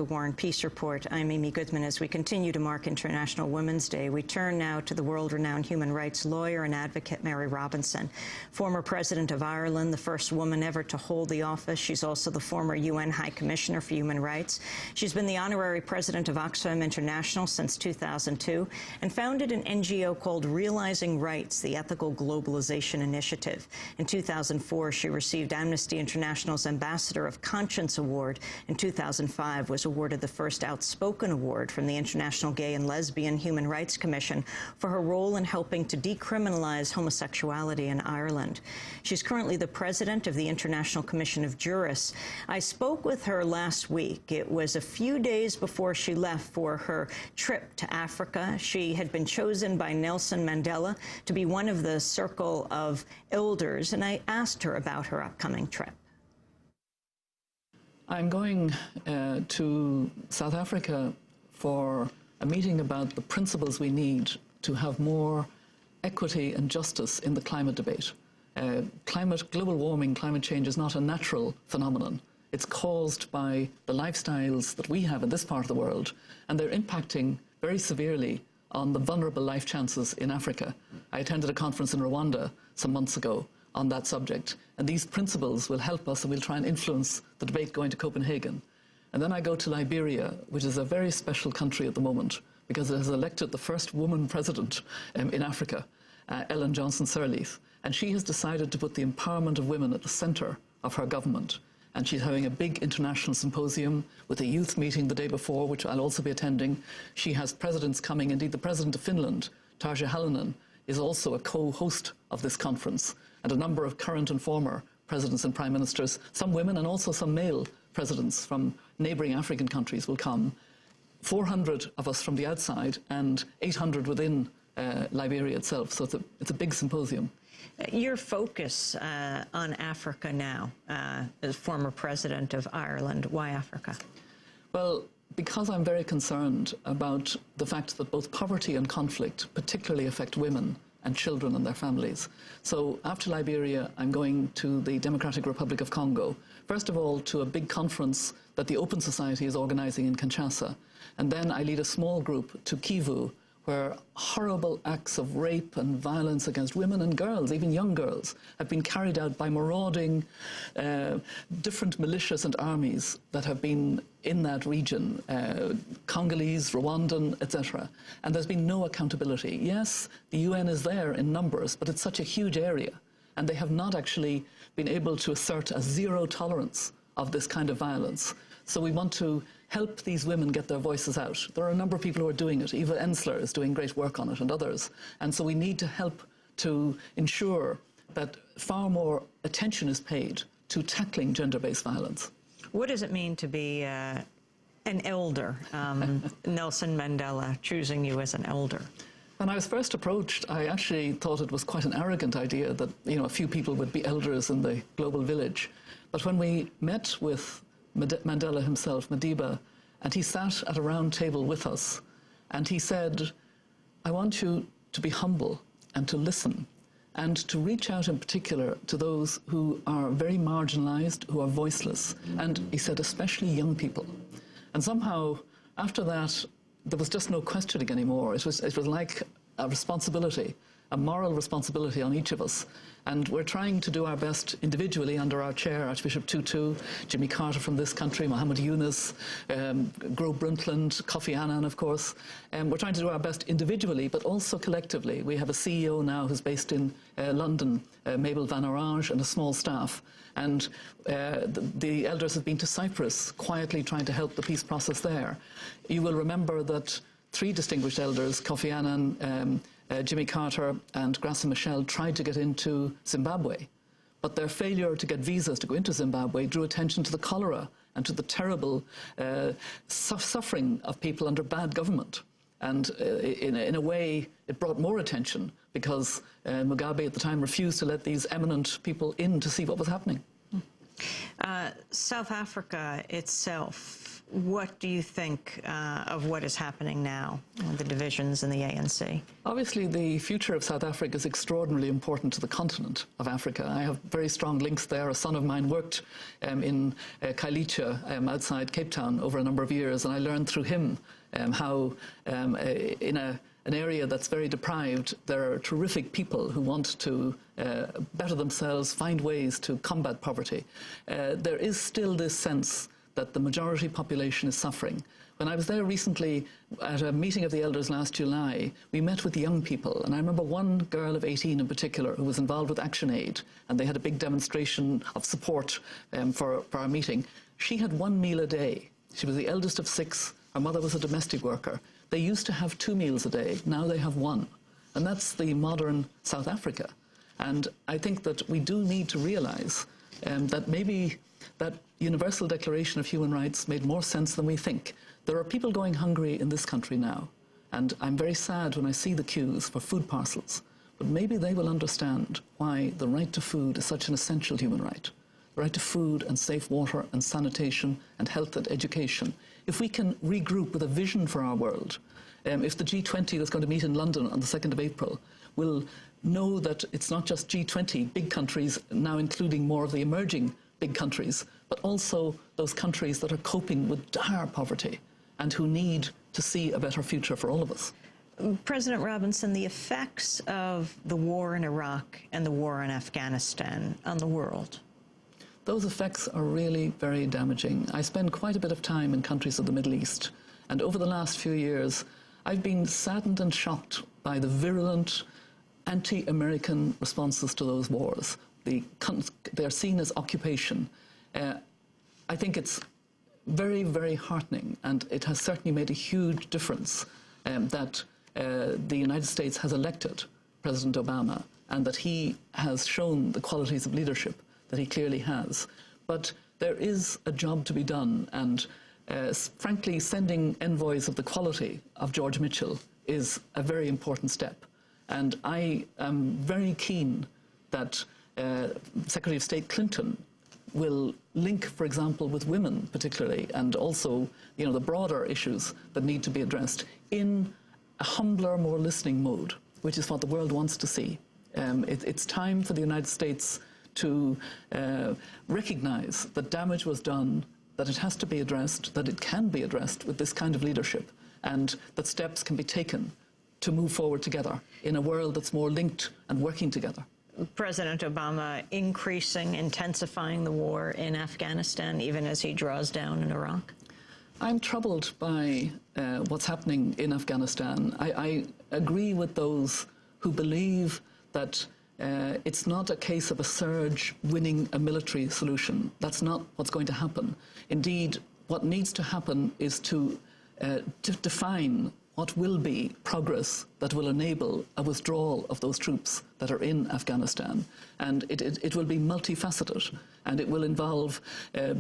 the War and Peace Report. I'm Amy Goodman. As we continue to mark International Women's Day, we turn now to the world-renowned human rights lawyer and advocate Mary Robinson, former President of Ireland, the first woman ever to hold the office. She's also the former UN High Commissioner for Human Rights. She's been the honorary president of Oxfam International since 2002 and founded an NGO called Realizing Rights, the Ethical Globalization Initiative. In 2004, she received Amnesty International's Ambassador of Conscience Award. In 2005, was awarded the first Outspoken Award from the International Gay and Lesbian Human Rights Commission for her role in helping to decriminalize homosexuality in Ireland. She's currently the president of the International Commission of Jurists. I spoke with her last week. It was a few days before she left for her trip to Africa. She had been chosen by Nelson Mandela to be one of the circle of elders, and I asked her about her upcoming trip. I'm going to South Africa for a meeting about the principles we need to have more equity and justice in the climate debate. Global warming, climate change is not a natural phenomenon. It's caused by the lifestyles that we have in this part of the world, and they're impacting very severely on the vulnerable life chances in Africa. I attended a conference in Rwanda some months ago on that subject, and these principles will help us, and we'll try and influence the debate going to Copenhagen. And then I go to Liberia, which is a very special country at the moment because it has elected the first woman president in Africa, Ellen Johnson-Sirleaf, and she has decided to put the empowerment of women at the centre of her government. And she's having a big international symposium with a youth meeting the day before, which I'll also be attending. She has presidents coming. Indeed, the president of Finland, Tarja Halonen, is also a co-host of this conference, and a number of current and former presidents and prime ministers, some women and also some male presidents from neighbouring African countries will come. 400 of us from the outside and 800 within Liberia itself, so it's a big symposium. Your focus on Africa now, as former president of Ireland, why Africa? Well, because I'm very concerned about the fact that both poverty and conflict particularly affect women and children and their families. So after Liberia, I'm going to the Democratic Republic of Congo, first of all to a big conference that the Open Society is organising in Kinshasa, and then I lead a small group to Kivu, where horrible acts of rape and violence against women and girls, even young girls, have been carried out by marauding different militias and armies that have been in that region, Congolese, Rwandan, etc. And there's been no accountability. Yes, the UN is there in numbers, but it's such a huge area, and they have not actually been able to assert a zero tolerance of this kind of violence. So we want to help these women get their voices out. There are a number of people who are doing it. Eva Ensler is doing great work on it, and others. And so we need to help to ensure that far more attention is paid to tackling gender-based violence. What does it mean to be an elder? Nelson Mandela choosing you as an elder. When I was first approached, I actually thought it was quite an arrogant idea that, you know, a few people would be elders in the global village. But when we met with Mandela himself, Madiba, and he sat at a round table with us, and he said, I want you to be humble and to listen, and to reach out in particular to those who are very marginalized, who are voiceless, and he said especially young people. And somehow, after that, there was just no questioning anymore. It was like a responsibility, a moral responsibility on each of us. And we're trying to do our best individually under our chair, Archbishop Tutu, Jimmy Carter from this country, Mohammed Yunus, Gro Brundtland, Kofi Annan, of course. We're trying to do our best individually, but also collectively. We have a CEO now who's based in London, Mabel Van Orange, and a small staff. And the elders have been to Cyprus, quietly trying to help the peace process there. You will remember that 3 distinguished elders, Kofi Annan, Jimmy Carter and Graça Machel, tried to get into Zimbabwe, but their failure to get visas to go into Zimbabwe drew attention to the cholera and to the terrible suffering of people under bad government. And in a way, it brought more attention because Mugabe at the time refused to let these eminent people in to see what was happening. South Africa itself, What do you think of what is happening now, the divisions in the ANC? Obviously, the future of South Africa is extraordinarily important to the continent of Africa. I have very strong links there. A son of mine worked in Khayelitsha outside Cape Town over a number of years, and I learned through him how in an area that's very deprived, there are terrific people who want to better themselves, find ways to combat poverty. There is still this sense that the majority population is suffering. When I was there recently at a meeting of the elders last July, we met with young people, and I remember one girl of 18 in particular who was involved with Action Aid, and they had a big demonstration of support for our meeting. She had 1 meal a day. She was the eldest of 6. Her mother was a domestic worker. They used to have 2 meals a day. Now they have 1. And that's the modern South Africa. And I think that we do need to realise that maybe that Universal Declaration of Human Rights made more sense than we think. There are people going hungry in this country now, and I'm very sad when I see the queues for food parcels. But maybe they will understand why the right to food is such an essential human right. The right to food and safe water and sanitation and health and education. If we can regroup with a vision for our world, if the G20 that's going to meet in London on the 2nd of April will know that it's not just G20, big countries, now including more of the emerging big countries, but also those countries that are coping with dire poverty and who need to see a better future for all of us. President Robinson, the effects of the war in Iraq and the war in Afghanistan on the world. Those effects are really very damaging. I spend quite a bit of time in countries of the Middle East, and over the last few years, I've been saddened and shocked by the virulent anti-American responses to those wars. They're seen as occupation. I think it's very, very heartening, and it has certainly made a huge difference that the United States has elected President Obama and that he has shown the qualities of leadership that he clearly has. But there is a job to be done, and frankly, sending envoys of the quality of George Mitchell is a very important step. And I am very keen that Secretary of State Clinton will link, for example, with women particularly, and also, you know, the broader issues that need to be addressed in a humbler, more listening mode, which is what the world wants to see. It's time for the United States to recognise that damage was done, that it has to be addressed, that it can be addressed with this kind of leadership, and that steps can be taken to move forward together in a world that's more linked and working together. President Obama increasing, intensifying the war in Afghanistan, even as he draws down in Iraq? I'm troubled by what's happening in Afghanistan. I agree with those who believe that it's not a case of a surge winning a military solution. That's not what's going to happen. Indeed, what needs to happen is to define what will be progress that will enable a withdrawal of those troops that are in Afghanistan. And it will be multifaceted, and it will involve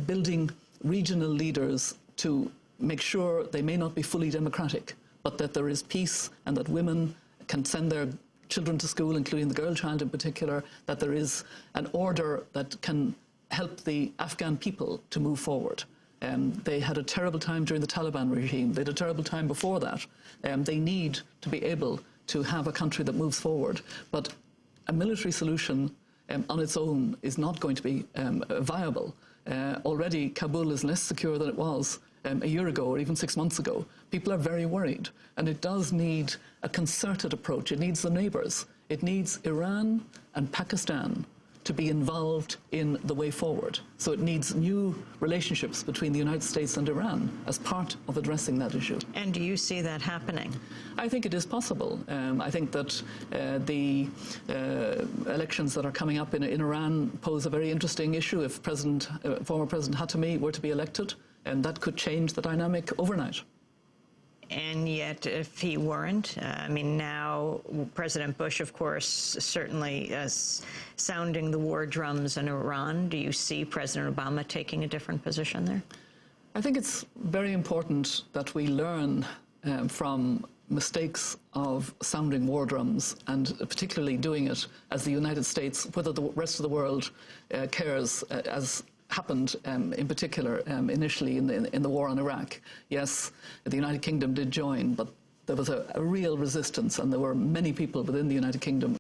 building regional leaders to make sure they may not be fully democratic, but that there is peace and that women can send their children to school, including the girl child in particular, that there is an order that can help the Afghan people to move forward. They had a terrible time during the Taliban regime. They had a terrible time before that. They need to be able to have a country that moves forward. But a military solution on its own is not going to be viable. Already, Kabul is less secure than it was a year ago or even 6 months ago. People are very worried. And it does need a concerted approach. It needs the neighbours. It needs Iran and Pakistan to be involved in the way forward. So it needs new relationships between the United States and Iran as part of addressing that issue. And do you see that happening? I think it is possible. I think that the elections that are coming up in Iran pose a very interesting issue. If former President Khatami were to be elected, that could change the dynamic overnight. And yet, if he weren't, I mean, now President Bush, of course, certainly is sounding the war drums in Iran. Do you see President Obama taking a different position there? I think it's very important that we learn from mistakes of sounding war drums, and particularly doing it as the United States, whether the rest of the world cares as happened in particular initially in the war on Iraq. Yes, the United Kingdom did join, but there was a real resistance, and there were many people within the United Kingdom